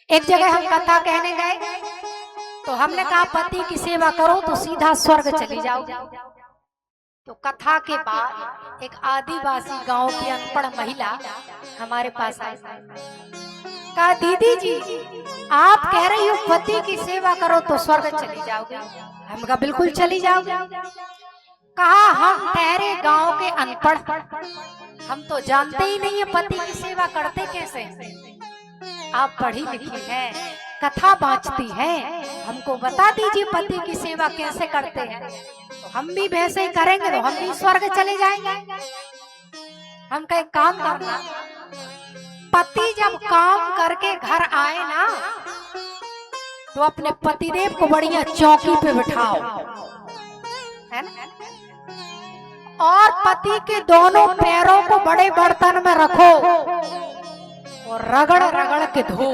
एक जगह हम कथा कहने गए तो हमने कहा पति की सेवा करो तो सीधा स्वर्ग चली जाओ। तो कथा के बाद एक आदिवासी गांव की अनपढ़ महिला हमारे पास आई, कहा दीदी जी आप कह रही हो पति की सेवा करो तो स्वर्ग चली जाओगे। हम कहा बिल्कुल चली जाओगे। कहा हम ठहरे गांव के अनपढ़, हम तो जानते ही नहीं है पति की सेवा करते कैसे। आप पढ़ी लिखी हैं, कथा बाँचती हैं, हमको बता दीजिए पति की सेवा कैसे करते हैं, तो हम भी वैसे ही करेंगे तो हम भी स्वर्ग चले जाएंगे। हम कहे काम करना, पति जब काम करके घर आए ना तो अपने पतिदेव को बढ़िया चौकी पे बिठाओ, है ना, और पति के दोनों पैरों को बड़े बर्तन में रखो और रगड़ रगड़ के धो।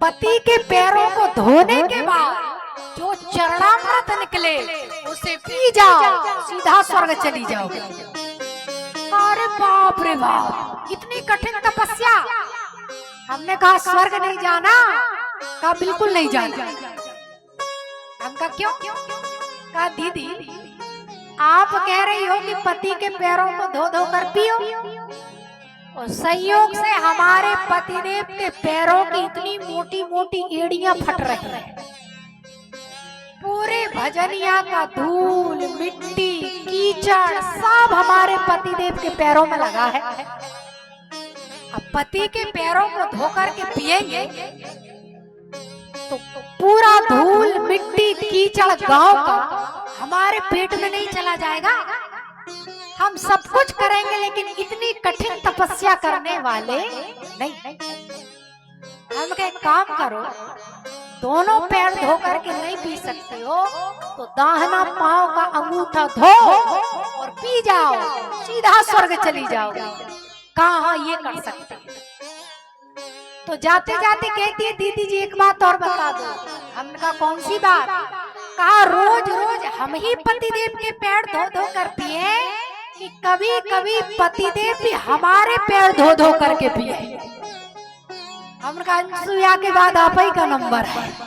पति के पैरों को धोने के बाद जो चरणामृत निकले उसे पी जाओ, सीधा स्वर्ग चली जाओ। अरे बाप रे बाप, इतनी कठिन तपस्या। हमने कहा स्वर्ग नहीं जाना, कहा बिल्कुल नहीं जाना। हम कहा क्यों? कहा दीदी आप कह रही हो कि पति के पैरों को धो धो कर पियो, और संयोग से हमारे पतिदेव के पैरों की इतनी मोटी मोटी एड़ियां फट रही हैं, पूरे भजनिया का धूल मिट्टी कीचड़ सब हमारे पतिदेव के पैरों में लगा है। अब पति के पैरों को धोकर के पिएंगे तो पूरा धूल मिट्टी कीचड़ गांव का हमारे पेट में नहीं चला जाएगा। हम सब कुछ करेंगे लेकिन इतनी कठिन तपस्या करने वाले नहीं। हम कहे काम करो, दोनों पैर धो करके नहीं पी सकते हो तो दाहिना पांव का अंगूठा धो और पी जाओ, सीधा स्वर्ग चली जाओ। कहाँ ये कर सकते। तो जाते जाते कहती है दीदी जी एक बात और बता दो। हमने कहा कौन सी बात? कहा रोज रोज हम ही पतिदेव के पैर धो धो कर पिए कि कभी कभी पतिदेव भी हमारे पैर धो धो करके पिए। हमने कहा अनसुईया के बाद आप ही का नंबर है।